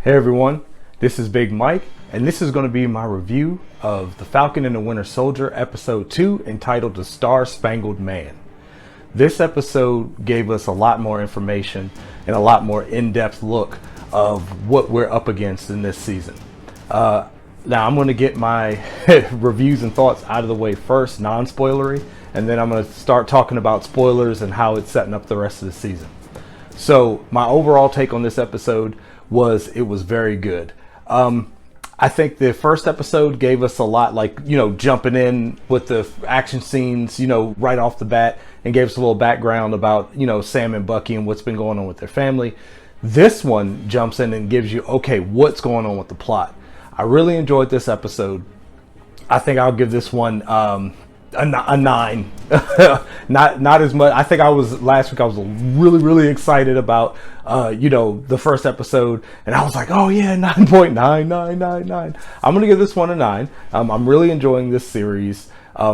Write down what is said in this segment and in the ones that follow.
Hey everyone, this is Big Mike, and this is going to be my review of The Falcon and the Winter Soldier Episode 2, entitled The Star-Spangled Man. This episode gave us a lot more information and a lot more in-depth look of what we're up against in this season. Now I'm going to get my reviews and thoughts out of the way first, non-spoilery, and then I'm going to start talking about spoilers and how it's setting up the rest of the season. So my overall take on this episode was it was very good. I think the first episode gave us a lot, jumping in with the action scenes, right off the bat, and gave us a little background about, Sam and Bucky and what's been going on with their family. This one jumps in and gives you, okay, what's going on with the plot. I really enjoyed this episode. I think I'll give this one a 9. not as much. I think last week I was really excited about the first episode, and I was like, oh yeah, 9.9999. I'm gonna give this one a 9. I'm really enjoying this series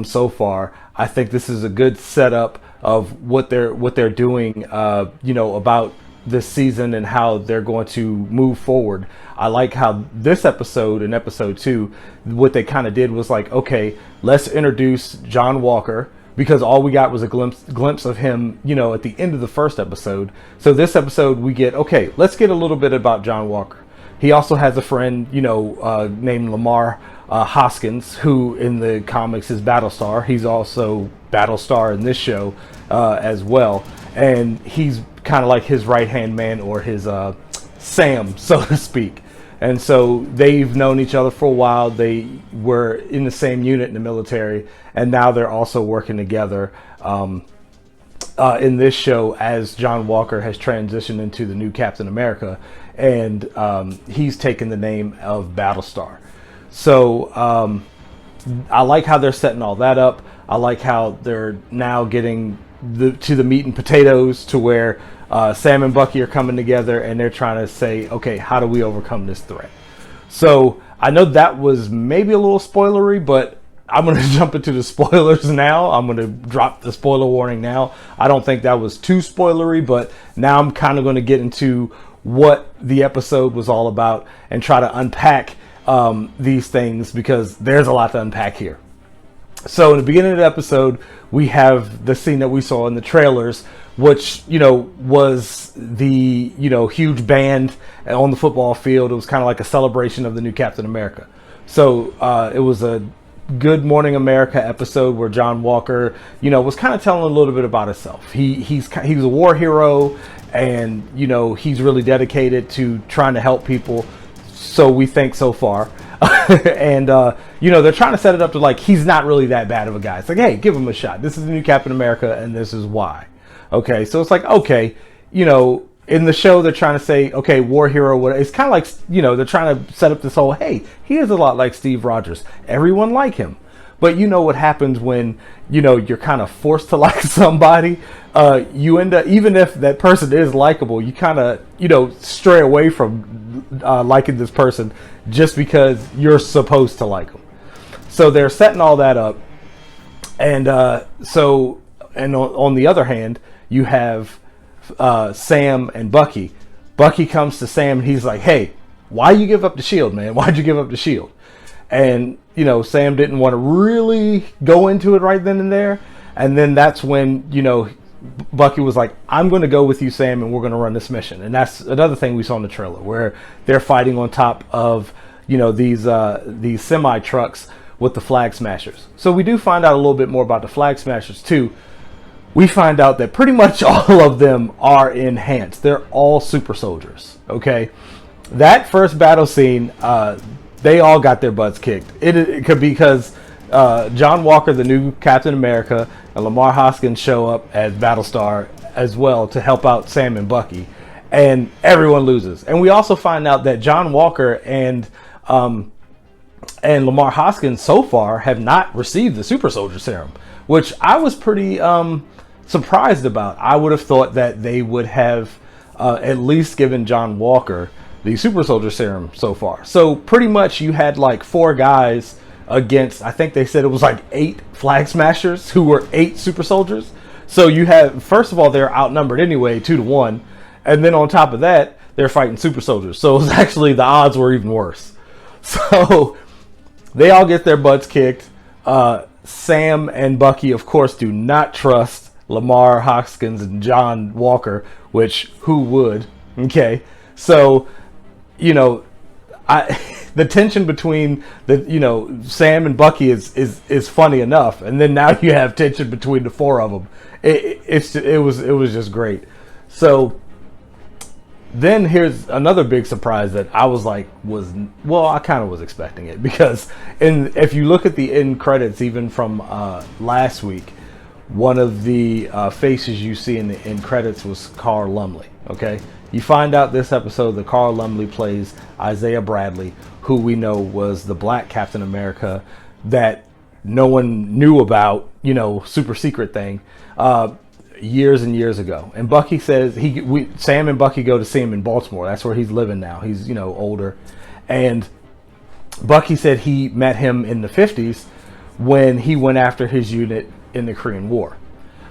so far. I think this is a good setup of what they're doing about this season and how they're going to move forward. I like how this episode and episode 2, what they kind of did was like, okay, let's introduce John Walker, because all we got was a glimpse of him, at the end of the first episode. So this episode we get, okay, let's get a little bit about John Walker. He also has a friend, named Lamar Hoskins, who in the comics is Battlestar. He's also Battlestar in this show as well. And he's kind of like his right-hand man, or his Sam, so to speak. And so they've known each other for a while. They were in the same unit in the military, and now they're also working together in this show as John Walker has transitioned into the new Captain America, and he's taken the name of Battlestar. So I like how they're setting all that up. I like how they're now getting to the meat and potatoes, to where Sam and Bucky are coming together and they're trying to say, okay, how do we overcome this threat? So I know that was maybe a little spoilery, but I'm going to jump into the spoilers now. I'm going to drop the spoiler warning now. I don't think that was too spoilery, but now I'm kind of going to get into what the episode was all about and try to unpack these things, because there's a lot to unpack here. So in the beginning of the episode, we have the scene that we saw in the trailers, which, was the, huge band on the football field. It was kind of like a celebration of the new Captain America. So it was a Good Morning America episode where John Walker, was kind of telling a little bit about himself. He's a war hero, and, he's really dedicated to trying to help people. So we think so far. And they're trying to set it up to like he's not really that bad of a guy. It's like, hey, give him a shot. This is the new Captain America, and this is why. Okay, so it's like, okay, in the show they're trying to say, okay, war hero. It's kind of like, they're trying to set up this whole, hey, he is a lot like Steve Rogers. Everyone like him. But you know what happens when, you're kind of forced to like somebody. You end up, even if that person is likable, you kind of, stray away from liking this person just because you're supposed to like them. So they're setting all that up. And on the other hand, you have Sam and Bucky. Bucky comes to Sam and he's like, hey, why you give up the shield, man? Why'd you give up the shield? And, Sam didn't want to really go into it right then and there. And then that's when, Bucky was like, I'm going to go with you, Sam, and we're going to run this mission. And that's another thing we saw in the trailer, where they're fighting on top of, these semi trucks with the Flag Smashers. So we do find out a little bit more about the Flag Smashers too. We find out that pretty much all of them are enhanced. They're all super soldiers. Okay. That first battle scene, they all got their butts kicked. It could be because John Walker, the new Captain America, and Lamar Hoskins show up as Battlestar as well to help out Sam and Bucky, and everyone loses. And we also find out that John Walker and Lamar Hoskins so far have not received the Super Soldier Serum, which I was pretty surprised about. I would have thought that they would have at least given John Walker the Super Soldier Serum so far. So pretty much you had like 4 guys against, I think they said it was like 8 Flag Smashers who were 8 super soldiers. So you have, first of all, they're outnumbered anyway, 2-1. And then on top of that, they're fighting super soldiers. So it was actually, the odds were even worse. So they all get their butts kicked. Sam and Bucky, of course, do not trust Lamar Hoskins and John Walker, which who would? Okay. So, the tension between Sam and Bucky is funny enough, and then now you have tension between the four of them. It was just great. So then here's another big surprise that I was like, I kind of was expecting it, because if you look at the end credits, even from last week, one of the faces you see in the end credits was Carl Lumbly. Okay, you find out this episode that Carl Lumbly plays Isaiah Bradley, who we know was the Black Captain America that no one knew about, super secret thing, years and years ago. And Bucky says Sam and Bucky go to see him in Baltimore. That's where he's living now. He's older, and Bucky said he met him in the 50s when he went after his unit in the Korean War.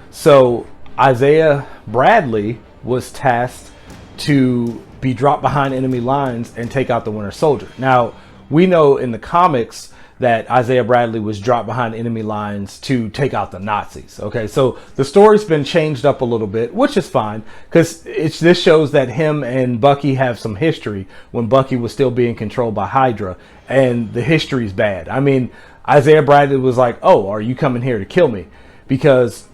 So Isaiah Bradley was tasked to be dropped behind enemy lines and take out the Winter Soldier. Now, we know in the comics that Isaiah Bradley was dropped behind enemy lines to take out the Nazis. Okay, so the story's been changed up a little bit, which is fine, because this shows that him and Bucky have some history when Bucky was still being controlled by Hydra, and the history's bad. I mean, Isaiah Bradley was like, "Oh, are you coming here to kill me?" Because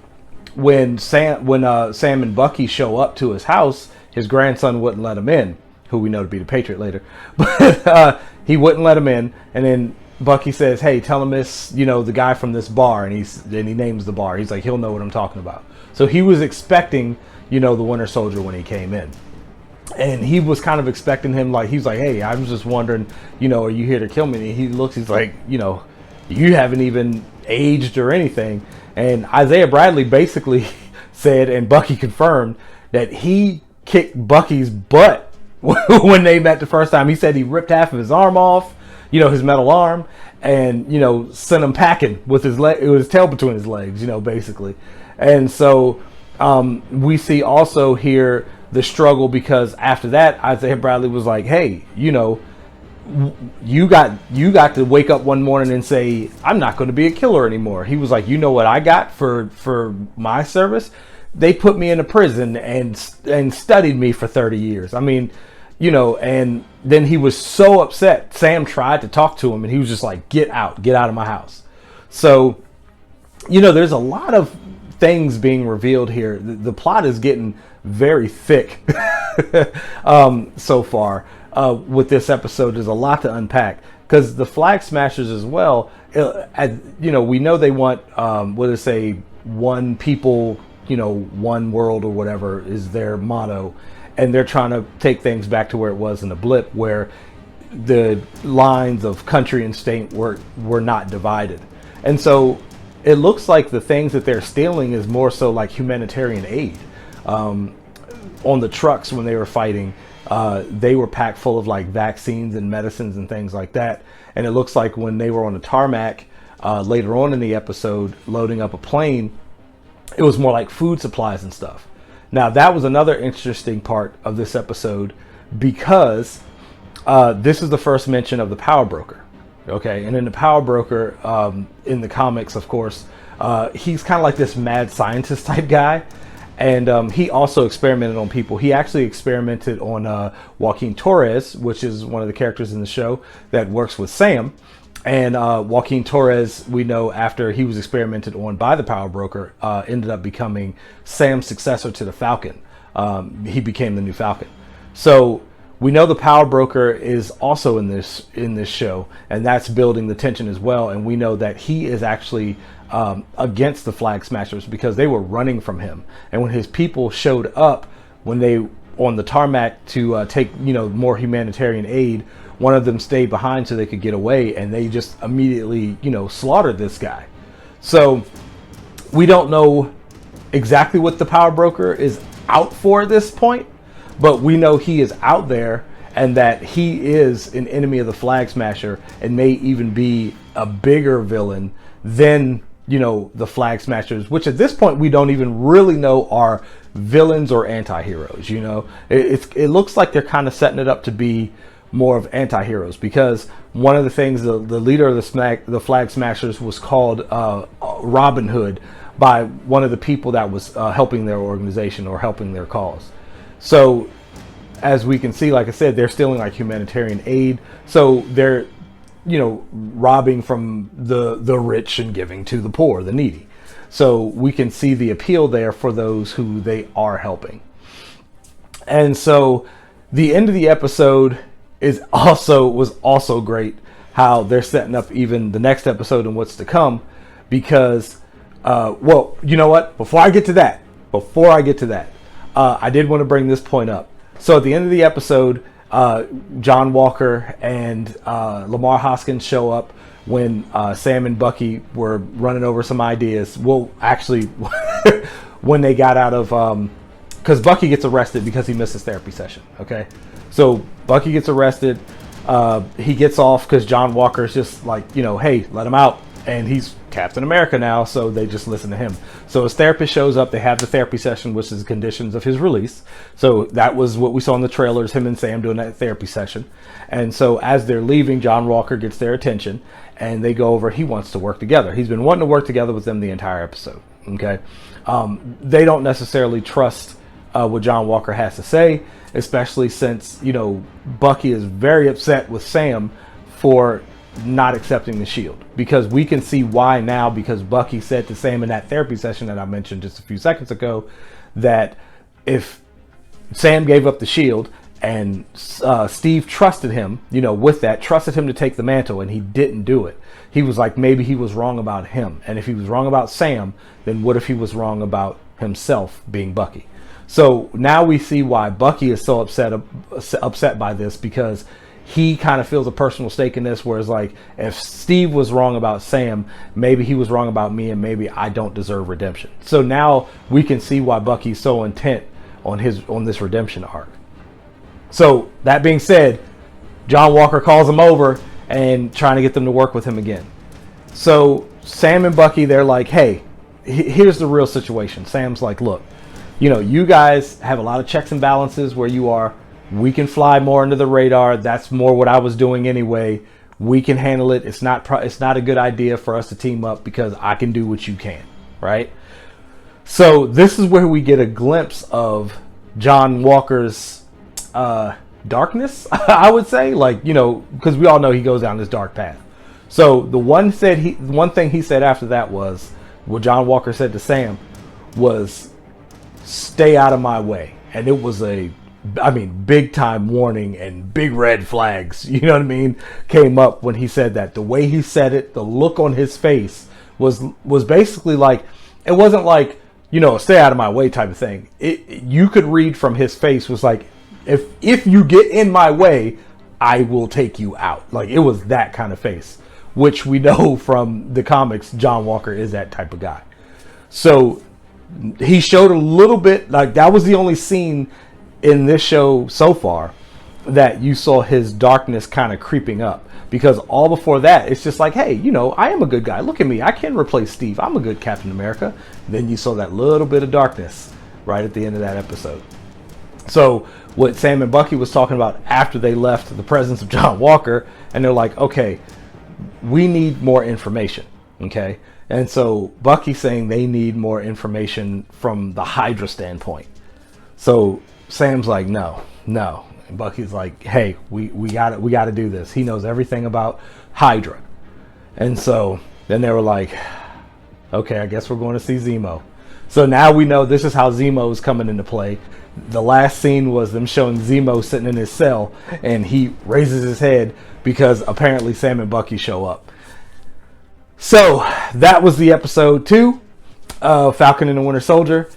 when Sam and Bucky show up to his house, his grandson wouldn't let him in, who we know to be the Patriot later, but he wouldn't let him in, and then Bucky says, "Hey, tell him this, the guy from this bar," and he names the bar. He's like, he'll know what I'm talking about. So he was expecting, the Winter Soldier when he came in, and he was kind of expecting him, like, he's like, "Hey, I was just wondering, are you here to kill me?" And he looks, he's like, you haven't even aged or anything. And Isaiah Bradley basically said, and Bucky confirmed, that he kicked Bucky's butt when they met the first time. He said he ripped half of his arm off, his metal arm, and, sent him packing with his tail between his legs, basically. And so we see also here the struggle, because after that, Isaiah Bradley was like, "Hey, you got to wake up one morning and say, I'm not going to be a killer anymore." He was like, "You know what I got for my service? They put me in a prison and studied me for 30 years. I mean, and then he was so upset. Sam tried to talk to him, and he was just like, get out of my house." So, there's a lot of things being revealed here. The plot is getting very thick so far. With this episode, there's a lot to unpack, because the Flag Smashers as well, we know they want, one people, one world or whatever is their motto, and they're trying to take things back to where it was in the blip, where the lines of country and state were not divided. And so it looks like the things that they're stealing is more so like humanitarian aid. On the trucks when they were fighting, they were packed full of like vaccines and medicines and things like that. And it looks like when they were on the tarmac later on in the episode loading up a plane, it was more like food supplies and stuff. Now, that was another interesting part of this episode, because this is the first mention of the Power Broker. Okay, and in the Power Broker, in the comics, of course, he's kind of like this mad scientist type guy. And he also experimented on people. He actually experimented on Joaquin Torres, which is one of the characters in the show that works with Sam. And Joaquin Torres, we know after he was experimented on by the Power Broker, ended up becoming Sam's successor to the Falcon. He became the new Falcon. So we know the Power Broker is also in this show, and that's building the tension as well. And we know that he is actually against the Flag Smashers because they were running from him. And when his people showed up, when they on the tarmac to take more humanitarian aid, one of them stayed behind so they could get away, and they just immediately slaughtered this guy. So we don't know exactly what the Power Broker is out for at this point, but we know he is out there, and that he is an enemy of the Flag Smasher, and may even be a bigger villain than the Flag Smashers, which at this point we don't even really know are villains or anti-heroes. It looks like they're kind of setting it up to be more of anti-heroes, because one of the things, the leader of the Flag Smashers was called Robin Hood by one of the people that was helping their organization or helping their cause. So as we can see, like I said, they're stealing like humanitarian aid. So they're, robbing from the rich and giving to the poor, the needy. So we can see the appeal there for those who they are helping. And so the end of the episode was also great, how they're setting up even the next episode and what's to come, because well, you know what? Before I get to that, I did want to bring this point up. So at the end of the episode, John Walker and Lamar Hoskins show up when Sam and Bucky were running over some ideas. Well, actually, when they got out of, because Bucky gets arrested because he missed his therapy session. Okay, so Bucky gets arrested. He gets off because John Walker's just like, hey, let him out. And he's Captain America now, so they just listen to him. So his therapist shows up. They have the therapy session, which is the conditions of his release. So that was what we saw in the trailers, him and Sam doing that therapy session. And so as they're leaving, John Walker gets their attention, and they go over, he wants to work together. He's been wanting to work together with them the entire episode. Okay, they don't necessarily trust what John Walker has to say, especially since, Bucky is very upset with Sam for not accepting the shield, because we can see why now, because Bucky said to Sam in that therapy session that I mentioned just a few seconds ago, that if Sam gave up the shield and Steve trusted him, trusted him to take the mantle, and he didn't do it, he was like, maybe he was wrong about him. And if he was wrong about Sam, then what if he was wrong about himself, being Bucky? So now we see why Bucky is so upset by this, because he kind of feels a personal stake in this, whereas like, if Steve was wrong about Sam, maybe he was wrong about me, and maybe I don't deserve redemption. So now we can see why Bucky's so intent on this redemption arc. So that being said, John Walker calls him over and trying to get them to work with him again. So Sam and Bucky, they're like, hey, here's the real situation. Sam's like, look, you guys have a lot of checks and balances where you are. We can fly more under the radar. That's more what I was doing anyway. We can handle it. It's not a good idea for us to team up, because I can do what you can, right? So this is where we get a glimpse of John Walker's darkness, I would say, because we all know he goes down this dark path. So the one thing he said after that was, what John Walker said to Sam was, "Stay out of my way," and it was big time warning and big red flags, came up when he said that. The way he said it, the look on his face was basically like, it wasn't like, stay out of my way type of thing. You could read from his face was like, if you get in my way, I will take you out. Like, it was that kind of face, which we know from the comics, John Walker is that type of guy. So he showed a little bit, like that was the only scene in this show so far that you saw his darkness kind of creeping up, because all before that it's just like, hey, I am a good guy, look at me, I can replace Steve, I'm a good Captain America. Then you saw that little bit of darkness right at the end of that episode. So what Sam and Bucky was talking about after they left the presence of John Walker, and they're like, okay, we need more information. Okay, and so Bucky's saying they need more information from the Hydra standpoint. So Sam's like, no. And Bucky's like, hey, we got to do this. He knows everything about Hydra. And so then they were like, okay, I guess we're going to see Zemo. So now we know this is how Zemo is coming into play. The last scene was them showing Zemo sitting in his cell, and he raises his head because apparently Sam and Bucky show up. So that was the episode 2 of Falcon and the Winter Soldier.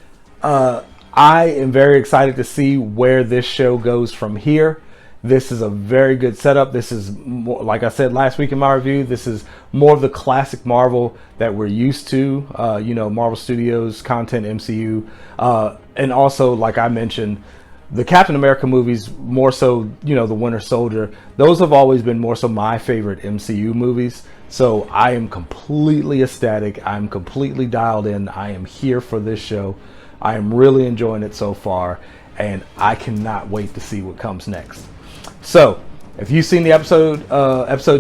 I am very excited to see where this show goes from here. This is a very good setup. This is more, like I said last week in my review, this is more of the classic Marvel that we're used to. Marvel Studios content, MCU, and also, like I mentioned, the Captain America movies, more so, the Winter Soldier. Those have always been more so my favorite MCU movies. So I am completely ecstatic. I'm completely dialed in. I am here for this show. I am really enjoying it so far, and I cannot wait to see what comes next. So if you've seen the episode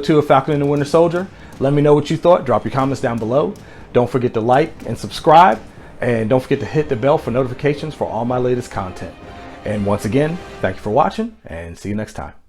2 of Falcon and the Winter Soldier, let me know what you thought. Drop your comments down below. Don't forget to like and subscribe, and don't forget to hit the bell for notifications for all my latest content. And once again, thank you for watching, and see you next time.